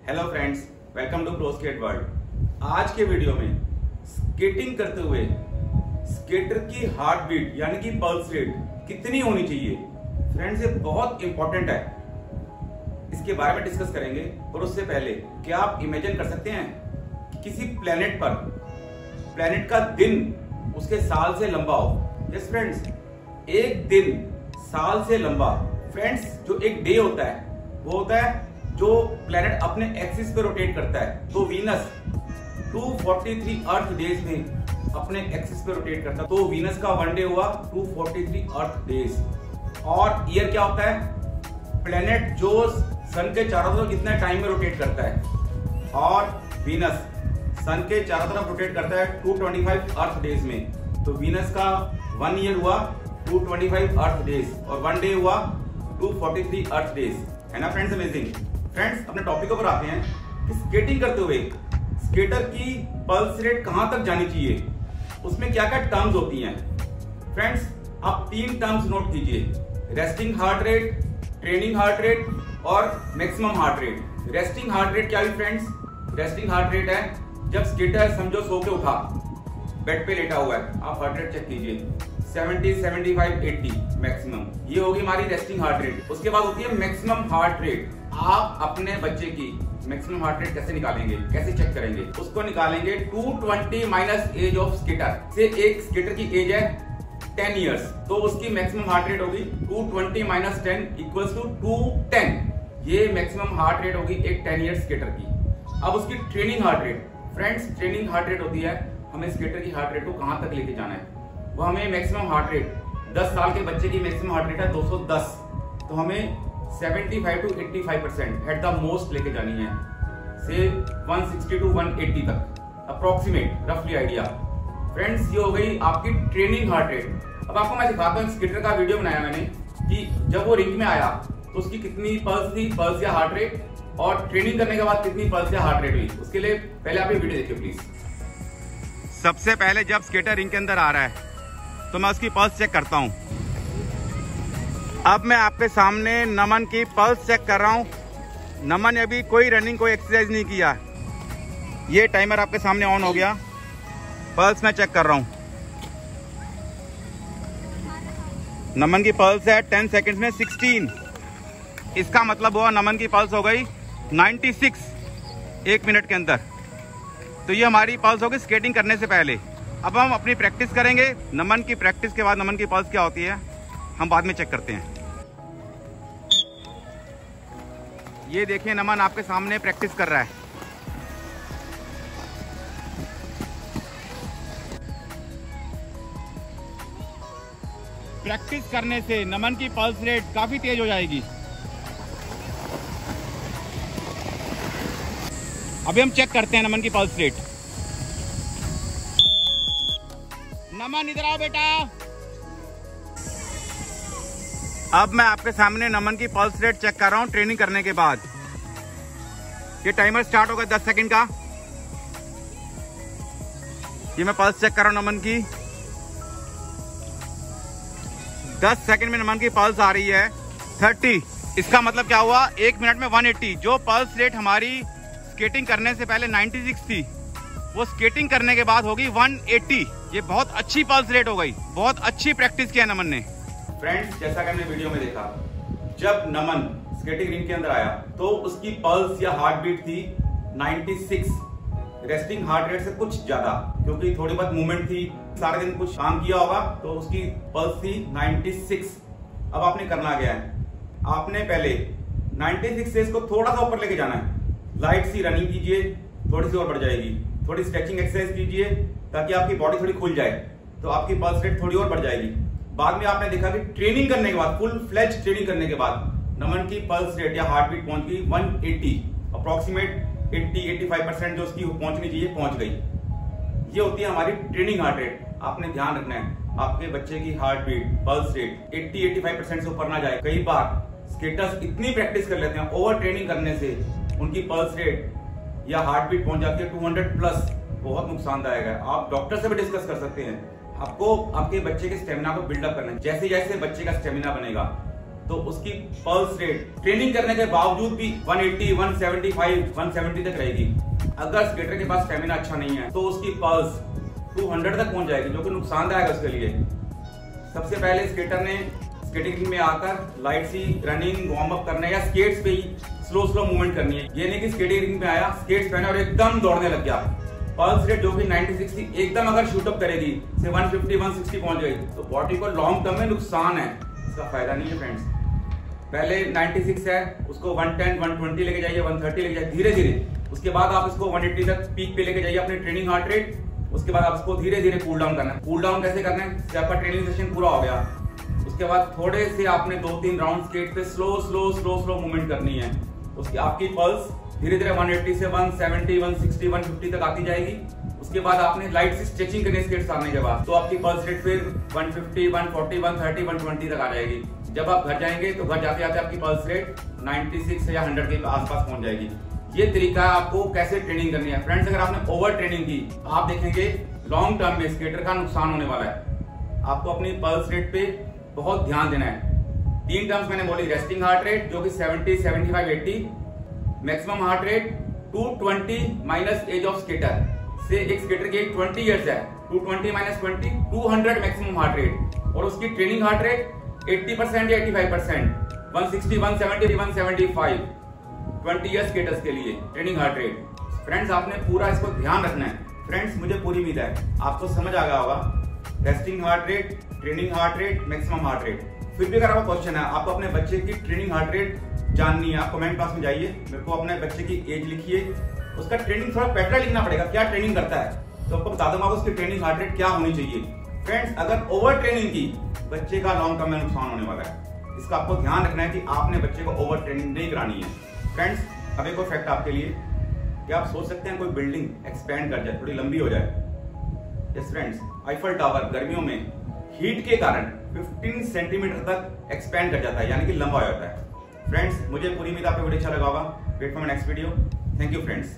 Hello friends, welcome to pro skate world. आज के video में स्केटिंग करते हुए स्केटर की हार्ट बीट यानी कि पल्स रेट कितनी होनी चाहिए फ्रेंड्स, ये बहुत इंपॉर्टेंट है। इसके बारे में डिस्कस करेंगे। और उससे पहले क्या आप इमेजिन कर सकते हैं कि किसी प्लेनेट पर प्लेनेट का दिन उसके साल से लंबा हो। यस फ्रेंड्स, एक दिन साल से लंबा। फ्रेंड्स, जो एक डे होता है वो होता है जो प्लेनेट अपने एक्सिस पे रोटेट करता है। तो वीनस 243 अर्थ डेज में अपने एक्सिस पे रोटेट करता है। तो वीनस का वन डे हुआ 243 अर्थ डेज। और ईयर क्या होता है? प्लेनेट जो सन के चारों तरफ कितने टाइम में रोटेट करता है, और वीनस सन के चारों तरफ रोटेट करता है 225 अर्थ डेज में। तो वीनस का वन ईयर हुआ 225 अर्थ डेज और वन डे हुआ 243 अर्थ डेज। है ना फ्रेंड्स, अमेजिंग। फ्रेंड्स, अपने टॉपिक पर आते हैं कि स्केटिंग करते हुए स्केटर की पल्स रेट कहां तक जानी चाहिए, उसमें क्या क्या टर्म्स होती हैं। फ्रेंड्स, आप 3 टर्म्स नोट कीजिए: resting heart rate, training heart rate और maximum heart rate. Resting heart rate क्या हुई फ्रेंड्स? रेस्टिंग हार्ट रेट है जब स्केटर समझो सो के उठा, बेड पे लेटा हुआ है, आप हार्ट रेट चेक कीजिए 70, 75, 80 मैक्सिमम। ये होगी हमारी रेस्टिंग हार्ट रेट। उसके बाद होती है मैक्सिमम हार्ट रेट। आप अपने बच्चे की मैक्सिमम हार्ट रेट कैसे निकालेंगे, कैसे चेक करेंगे? उसको निकालेंगे 220 माइनस एज ऑफ स्केटर से। एक स्केटर की एज है 10 इयर्स, तो उसकी मैक्सिमम हार्ट रेट होगी 220 माइनस 10 इक्वल्स टू 210। ये मैक्सिमम हार्ट रेट होगी एक 10 इयर्स स्केटर की। अब उसकी training heart rate. Friends, training heart rate होती है हमें स्केटर की हार्ट रेट को कहां तक लेके जाना है। वो हमें मैक्सिमम हार्ट रेट 10 साल के बच्चे की मैक्सिमम हार्ट रेट है 210, तो हमें 75 to 85% एट द मोस्ट लेके जानी है, से 160 to 180 तक अप्रोक्सीमेट रफली आइडिया। फ्रेंड्स, ये हो गई आपकी ट्रेनिंग हार्ट रेट। अब आपको मैं दिखाता हूँ, स्केटर का वीडियो बनाया मैंने कि जब वो रिंग में आया तो उसकी कितनी पल्स थी, पल्स या हार्ट रेट, और ट्रेनिंग करने के बाद कितनी पल्स या हार्ट रेट हुई। उसके लिए पहले आप ये वीडियो देखिए प्लीज। सबसे पहले जब स्केटर रिंग के अंदर आ रहा है तो मैं उसकी पल्स चेक करता हूं। अब मैं आपके सामने नमन की पल्स चेक कर रहा हूं। नमन ने अभी कोई रनिंग, कोई एक्सरसाइज नहीं किया। ये टाइमर आपके सामने ऑन हो गया, पल्स मैं चेक कर रहा हूं। नमन की पल्स है 10 सेकंड्स में 16। इसका मतलब हुआ नमन की पल्स हो गई 96 1 मिनट के अंदर। तो ये हमारी पल्स होगी स्केटिंग करने से पहले। अब हम अपनी प्रैक्टिस करेंगे। नमन की प्रैक्टिस के बाद नमन की पल्स क्या होती है हम बाद में चेक करते हैं। ये देखिए, नमन आपके सामने प्रैक्टिस कर रहा है। प्रैक्टिस करने से नमन की पल्स रेट काफी तेज हो जाएगी। अभी हम चेक करते हैं नमन की पल्स रेट। नमन, इधर आओ बेटा। अब मैं आपके सामने नमन की पल्स रेट चेक कर रहा हूं ट्रेनिंग करने के बाद। ये टाइमर स्टार्ट होगा 10 सेकंड का। ये मैं पल्स चेक कर रहा हूं नमन की। 10 सेकंड में नमन की पल्स आ रही है 30। इसका मतलब क्या हुआ? 1 मिनट में 180। जो पल्स रेट हमारी स्केटिंग करने से पहले 96 थी, वो स्केटिंग करने के बाद होगी 180। ये बहुत अच्छी पल्स रेट हो गई। बहुत अच्छी प्रैक्टिस किया नमन ने। फ्रेंड्स, जैसा कि हमने वीडियो में देखा, जब नमन स्केटिंग रिंग के अंदर आया तो उसकी पल्स या हार्ट बीट थी 96, रेस्टिंग हार्ट रेट से कुछ ज्यादा, क्योंकि थोड़ी बहुत मूवमेंट थी, सारे दिन कुछ काम किया होगा, तो उसकी पल्स थी 96। अब आपने करना क्या है? आपने पहले 96 से इसको थोड़ा सा ऊपर लेके जाना है। लाइट सी रनिंग कीजिए, थोड़ी सी और बढ़ जाएगी। थोड़ी स्ट्रेचिंग एक्सरसाइज कीजिए ताकि आपकी बॉडी थोड़ी खुल जाए, तो आपकी पल्स रेट थोड़ी और बढ़ जाएगी। बाद में आपने देखा कि ट्रेनिंग करने के बाद, फुल फ्लेज ट्रेनिंग करने के बाद नमन की पल्स रेट या हार्ट बीट पहुंच गई 180, अप्रोक्सीमेट 80-85% जो उसकी पहुंचनी चाहिए पहुंच गई। ये होती है हमारी ट्रेनिंग हार्ट रेट। आपने ध्यान रखना है आपके बच्चे की हार्ट बीट, पल्स रेट 80-85% से ऊपर ना जाए। कई बार स्केटर्स इतनी प्रैक्टिस कर लेते हैं, ओवर ट्रेनिंग करने से उनकी पल्स रेट या हार्ट बीट पहुंच जाती है 200 प्लस। बहुत नुकसानदायक है। आप डॉक्टर से भी डिस्कस कर सकते हैं। आपको आपके बच्चे के स्टेमिना को बिल्डअप करना है। जैसे जैसे बच्चे का स्टेमिना बनेगा तो उसकी पल्स रेट ट्रेनिंग करने के बावजूद भी 180, 175, 170 तक रहेगी। अगर स्केटर के पास स्टेमिना अच्छा नहीं है तो उसकी पल्स 200 तक पहुंच जाएगी, जो कि नुकसानदायक है उसके लिए। सबसे पहले स्केटर ने स्केटिंग में आकर लाइट सी रनिंग वार्म अप करना है या स्केट्स पे ही स्लो मूवमेंट करनी है। ये नहीं कि स्केटिंग में आया, स्केट्स पहने और एकदम दौड़ने लग गया। पल्स रेट जो कि 96 थी एकदम अगर शूटअप करेगी से 150, 160 पहुंच गई तो बॉडी को लॉन्ग टर्म में नुकसान है, इसका फायदा नहीं है फ्रेंड्स। पहले 96 है, उसको 110, 120 लेके जाइए, 130 लेके जाइए धीरे धीरे। उसके बाद आप इसको 180 तक पीक पे लेके जाइए अपने ट्रेनिंग हार्ट रेट। उसके बाद आप इसको धीरे धीरे कूल डाउन करना है। कूल डाउन कैसे करना है? जब आपका ट्रेनिंग सेशन पूरा हो गया उसके बाद थोड़े से आपने 2-3 राउंड स्केट पे स्लो मूवमेंट करनी है। उसकी आपकी पल्स धीरे धीरे 180 से 170, 160, 150 तक आती जाएगी। उसके बाद आपने लाइट से स्ट्रेचिंग करनी है स्केट्स आने के बाद, तो आपकी पल्स रेट फिर 150, 140, 130, 120 तक आ जाएगी। जब आप घर जाएंगे तो घर जाते जाते आपकी पल्स रेट 96 या 100 के आसपास पहुंच जाएगी। ये तरीका है आपको कैसे ट्रेनिंग करनी है। फ्रेंड्स, अगर आपने ओवर ट्रेनिंग की आप देखेंगे लॉन्ग टर्म में स्केटर का नुकसान होने वाला है। आपको अपनी पल्स रेट पे बहुत ध्यान देना है। 3 टर्म्स मैंने बोली, रेस्टिंग हार्ट रेट जो कि 70, 75, 80, maximum heart rate 220 minus age of skater से एक स्केटर की 20 इयर्स है, 220 माइनस 20, 200 मैक्सिमम हार्ट रेट। और उसकी ट्रेनिंग हार्ट रेट 80% या 85%, 160, 170, 175, 20 इयर्स स्केटर्स के लिए ट्रेनिंग हार्ट रेट। फ्रेंड्स, आपने पूरा इसको ध्यान रखना है। फ्रेंड्स, मुझे पूरी उम्मीद है आपको समझ आ गया होगा resting heart rate, training heart rate, maximum heart rate. फिर भी अगर आपका क्वेश्चन है, आपको अपने बच्चे की ट्रेनिंग हार्ट रेट जाननी है, आप कमेंट बॉक्स में जाइए, मेरे को अपने बच्चे की एज लिखिए, उसका ट्रेनिंग थोड़ा बेटर लिखना पड़ेगा, क्या ट्रेनिंग करता है तो आपको बता दूंगा उसकी ट्रेनिंग हार्ट रेट क्या होनी चाहिए। फ्रेंड्स, अगर ओवर ट्रेनिंग की बच्चे का लॉन्ग टर्म में नुकसान होने वाला है। इसका आपको ध्यान रखना है कि आपने बच्चे को ओवर ट्रेनिंग नहीं करानी है। फ्रेंड्स, अब एक और फैक्ट आपके लिए, क्या आप सोच सकते हैं कोई बिल्डिंग एक्सपेंड कर जाए, थोड़ी लंबी हो जाए? यस फ्रेंड्स, आईफल टावर गर्मियों में हीट के कारण 15 सेंटीमीटर तक एक्सपेंड कर जाता है, यानी कि लंबा हो जाता है। फ्रेंड्स, मुझे पूरी उम्मीद आपको वीडियो अच्छा लगा होगा। Wait for my next video. Thank you friends.